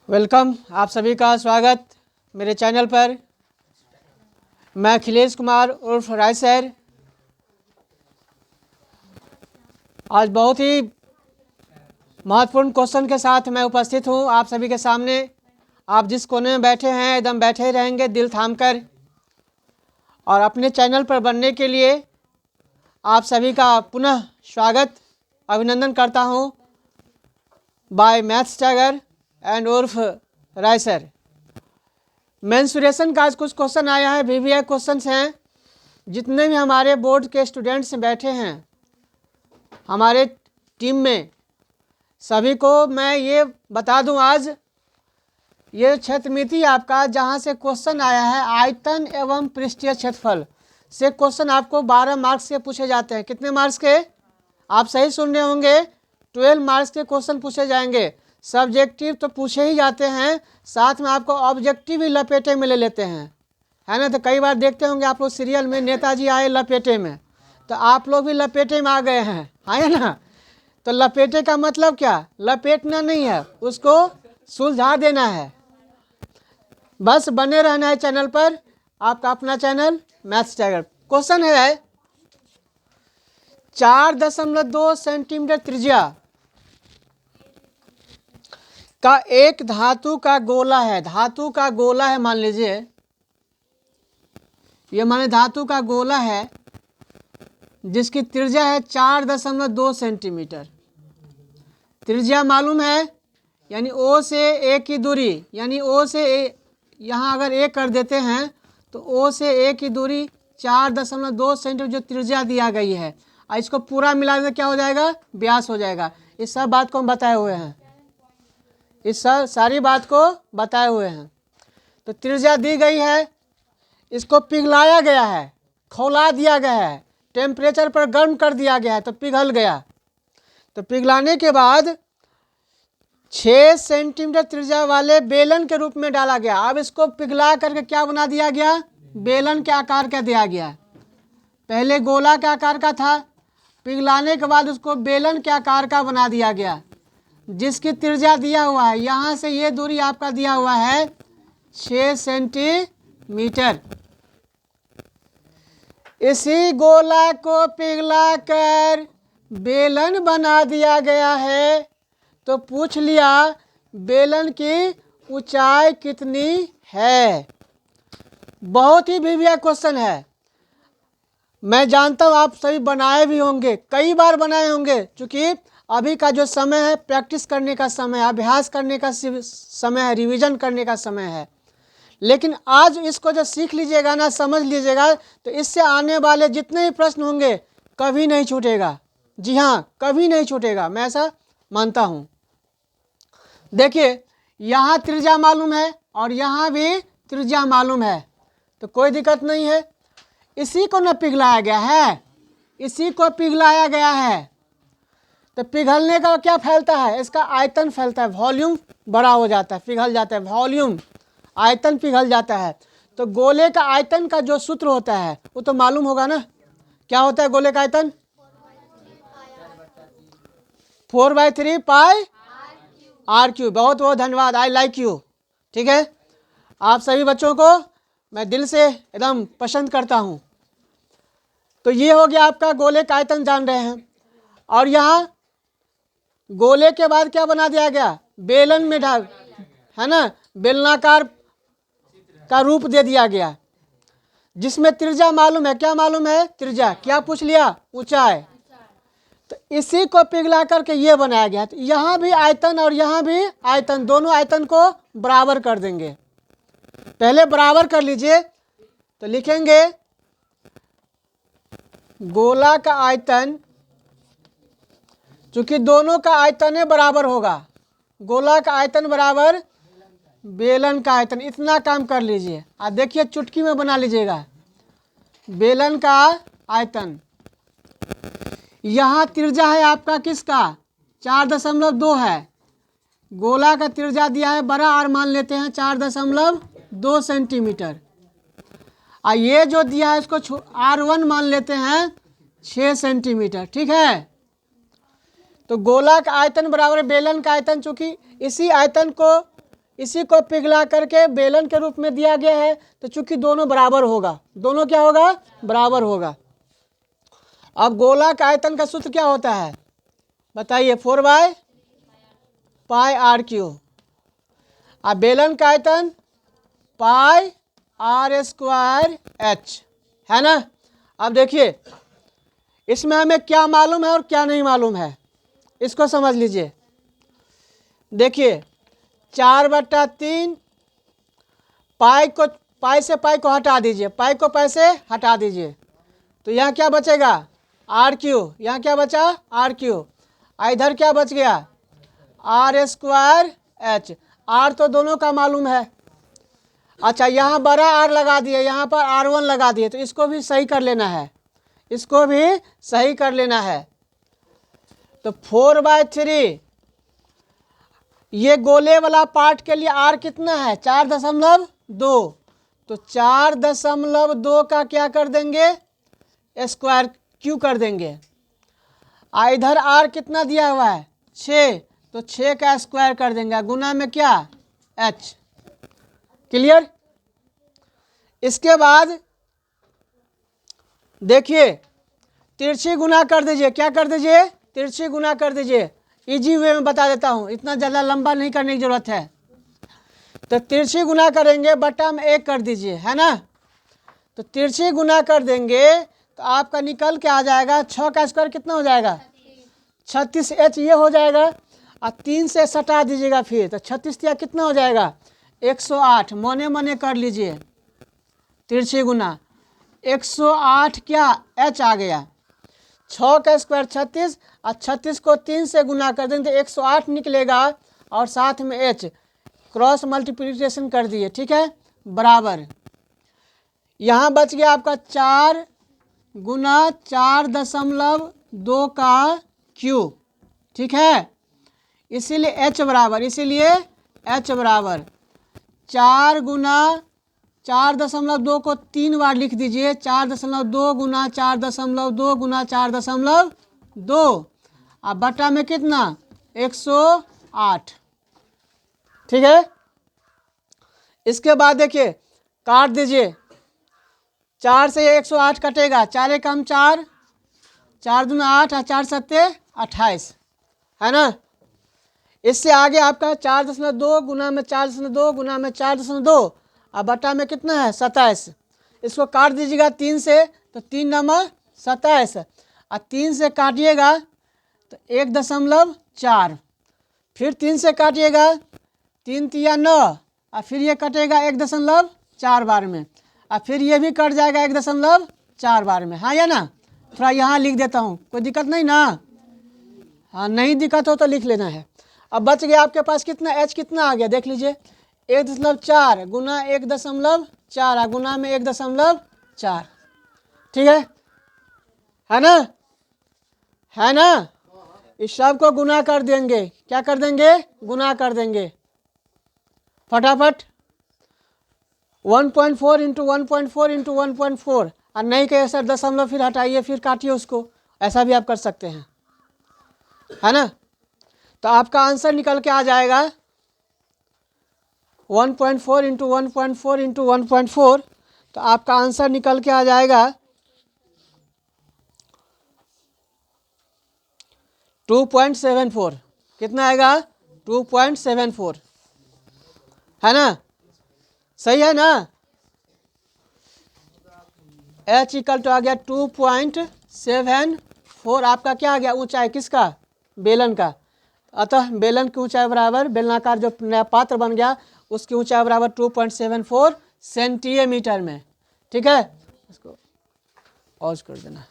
Welcome, आप सभी का स्वागत मेरे चैनल पर। मैं अखिलेश कुमार उर्फ राय सर। आज बहुत ही महत्वपूर्ण क्वेश्चन के साथ मैं उपस्थित हूँ आप सभी के सामने। आप जिस कोने में बैठे हैं एकदम बैठे ही रहेंगे दिल थाम कर। और अपने चैनल पर बनने के लिए आप सभी का पुनः स्वागत अभिनंदन करता हूँ बाय मैथ्स टाइगर एंड उर्फ राय सर। मेंसुरेशन का आज कुछ क्वेश्चन आया है, वीवीआई क्वेश्चंस हैं। जितने भी हमारे बोर्ड के स्टूडेंट्स बैठे हैं हमारे टीम में, सभी को मैं ये बता दूं, आज ये क्षेत्रमिति आपका जहां से क्वेश्चन आया है आयतन एवं पृष्ठीय क्षेत्रफल से क्वेश्चन आपको 12 मार्क्स के पूछे जाते हैं। कितने मार्क्स के? आप सही सुन रहे होंगे, 12 मार्क्स के क्वेश्चन पूछे जाएंगे। सब्जेक्टिव तो पूछे ही जाते हैं, साथ में आपको ऑब्जेक्टिव भी लपेटे में ले लेते हैं, है ना। तो कई बार देखते होंगे आप लोग सीरियल में, नेताजी आए लपेटे में, तो आप लोग भी लपेटे में आ गए हैं, है ना। तो लपेटे का मतलब क्या? लपेटना नहीं है, उसको सुलझा देना है। बस बने रहना है चैनल पर, आपका अपना चैनल मैथ्स टाइगर। क्वेश्चन है 4.2 सेंटीमीटर त्रिज्या का एक धातु का गोला है। धातु का गोला है, मान लीजिए ये माने धातु का गोला है जिसकी त्रिज्या है 4.2 सेंटीमीटर। त्रिज्या मालूम है, यानी ओ से ए की दूरी, यानी ओ से ए, यहाँ अगर ए कर देते हैं तो ओ से ए की दूरी 4.2 सेंटीमीटर जो त्रिज्या दिया गई है, और इसको पूरा मिला दें क्या हो जाएगा? व्यास हो जाएगा। इस सब बात को हम बताए हुए हैं, इस सारी बात को बताए हुए हैं। तो त्रिज्या दी गई है, इसको पिघलाया गया है, खौला दिया गया है, टेम्परेचर पर गर्म कर दिया गया है तो पिघल गया। तो पिघलाने के बाद 6 सेंटीमीटर त्रिज्या वाले बेलन के रूप में डाला गया। अब इसको पिघला करके क्या बना दिया गया? बेलन के आकार का दिया गया। पहले गोला के आकार का था, पिघलाने के बाद उसको बेलन के आकार का बना दिया गया, जिसकी त्रिज्या दिया हुआ है, यहाँ से ये दूरी आपका दिया हुआ है 6 सेंटीमीटर। इसी गोला को पिघला कर बेलन बना दिया गया है। तो पूछ लिया बेलन की ऊंचाई कितनी है। बहुत ही वीवीआई क्वेश्चन है, मैं जानता हूँ आप सभी बनाए भी होंगे, कई बार बनाए होंगे। क्योंकि अभी का जो समय है प्रैक्टिस करने का समय है, अभ्यास करने का समय है, रिवीजन करने का समय है। लेकिन आज इसको जब सीख लीजिएगा ना, समझ लीजिएगा, तो इससे आने वाले जितने भी प्रश्न होंगे कभी नहीं छूटेगा। जी हाँ, कभी नहीं छूटेगा, मैं ऐसा मानता हूँ। देखिए यहाँ त्रिज्या मालूम है और यहाँ भी त्रिज्या मालूम है, तो कोई दिक्कत नहीं है। इसी को न पिघलाया गया है, इसी को पिघलाया गया है। तो पिघलने का क्या फैलता है? इसका आयतन फैलता है, वॉल्यूम बड़ा हो जाता है, पिघल जाता है, वॉल्यूम आयतन पिघल जाता है। तो गोले का आयतन का जो सूत्र होता है वो तो मालूम होगा ना। क्या होता है गोले का आयतन? 4/3 पाई आर क्यू। बहुत बहुत धन्यवाद, आई लाइक यू। ठीक है, आप सभी बच्चों को मैं दिल से एकदम पसंद करता हूँ। तो ये हो गया आपका गोले का आयतन, जान रहे हैं। और यहाँ गोले के बाद क्या बना दिया गया? बेलन में ढाल, है ना, बेलनाकार का रूप दे दिया गया, जिसमें त्रिज्या मालूम है। क्या मालूम है? त्रिज्या। क्या पूछ लिया? ऊंचाई। तो इसी को पिघला करके ये बनाया गया। तो यहाँ भी आयतन और यहाँ भी आयतन, दोनों आयतन को बराबर कर देंगे। पहले बराबर कर लीजिए, तो लिखेंगे गोला का आयतन, चूंकि दोनों का आयतन बराबर होगा, गोला का आयतन बराबर बेलन का आयतन। इतना काम कर लीजिए, आप देखिए चुटकी में बना लीजिएगा बेलन का आयतन। यहाँ त्रिज्या है आपका किसका? 4.2 है। गोला का त्रिज्या दिया है बड़ा आर, मान लेते हैं 4.2 सेंटीमीटर। और ये जो दिया है इसको R1 मान लेते हैं 6 सेंटीमीटर। ठीक है, तो गोला का आयतन बराबर बेलन का आयतन, चूंकि इसी आयतन को इसी को पिघला करके बेलन के रूप में दिया गया है, तो चूंकि दोनों बराबर होगा, दोनों क्या होगा, बराबर होगा। अब गोला का आयतन का सूत्र क्या होता है बताइए, 4/πr²। अब बेलन का आयतन πr²h है ना। अब देखिए इसमें हमें क्या मालूम है और क्या नहीं मालूम है, इसको समझ लीजिए। देखिए 4/3, पाई से पाई को हटा दीजिए, पाई को पाई से हटा दीजिए, तो यहाँ क्या बचेगा, r²। यहाँ क्या बचा, r²। इधर क्या बच गया, r²h। r तो दोनों का मालूम है। अच्छा यहाँ बड़ा r लगा दिए, यहाँ पर r1 लगा दिए, तो इसको भी सही कर लेना है, इसको भी सही कर लेना है। तो 4/3, ये गोले वाला पार्ट के लिए r कितना है, 4.2, तो 4.2 का क्या कर देंगे, स्क्वायर क्यू कर देंगे। इधर r कितना दिया हुआ है, 6, तो 6 का स्क्वायर कर देंगे, गुना में क्या, h। क्लियर। इसके बाद देखिए तिरछी गुना कर दीजिए, क्या कर दीजिए, तिरछी गुना कर दीजिए। इजी वे में बता देता हूँ, इतना ज़्यादा लंबा नहीं करने की जरूरत है। तो तिरछी गुना करेंगे, बटा में 1 कर दीजिए, है ना। तो तिरछी गुना कर देंगे तो आपका निकल के आ जाएगा, 6 का स्क्वायर कितना हो जाएगा, 36h ये हो जाएगा। और 3 से सटा दीजिएगा फिर, तो 36 या कितना हो जाएगा, 108। मने मने कर लीजिए, तिरछी गुना 108 क्या, h आ गया। 6 का स्क्वायर 36, और 36 को 3 से गुना कर देंगे तो 108 निकलेगा, और साथ में h, क्रॉस मल्टीप्लिकेशन कर दिए, ठीक है, बराबर। यहाँ बच गया आपका 4 गुना 4.2 का क्यूब, ठीक है। इसीलिए h बराबर, इसीलिए h बराबर 4 गुना 4.2 को 3 बार लिख दीजिए, 4.2 गुना 4.2 गुना 4.2, अब बटा में कितना, 108, ठीक है। इसके बाद देखिए काट दीजिए, 4 से 108 कटेगा, 4 एकम 4, 4 दूना 8, और 4 सत्ते 28, है ना। इससे आगे आपका 4.2 गुना में 4.2 गुना में 4.2, अब बटा में कितना है, 27। इसको काट दीजिएगा 3 से, तो 3 नंबर 27, और 3 से काटिएगा तो 1.4, फिर 3 से काटिएगा, 3 तिया 9, और फिर ये कटेगा 1.4 बार में, और फिर ये भी कट जाएगा 1.4 बार में, हाँ या ना। थोड़ा यहाँ लिख देता हूँ, कोई दिक्कत नहीं ना, हाँ नहीं दिक्कत हो तो लिख लेना है। अब बच गया आपके पास कितना, h कितना आ गया देख लीजिए, 1.4 गुना 1.4, गुना में 1.4, ठीक है ना, है ना। इस सब को गुना कर देंगे, क्या कर देंगे, गुना कर देंगे फटाफट। 1.4 इंटू 1.4 इंटू 1.4, और नहीं कहे सर दशमलव फिर हटाइए फिर काटिए उसको, ऐसा भी आप कर सकते हैं, है ना। तो आपका आंसर निकल के आ जाएगा 1.4 इंटू 1.4 इंटू 1.4, तो आपका आंसर निकल के आ जाएगा 2.74। कितना आएगा, 2.74, है ना, सही है ना। h इक्वल टू आ गया 2.74, आपका क्या आ गया, ऊंचाई किसका, बेलन का। अतः बेलन की ऊंचाई बराबर, बेलनाकार जो नया पात्र बन गया उसकी ऊंचाई बराबर 2.74 सेंटीमीटर में, ठीक है। इसको ऑज कर देना।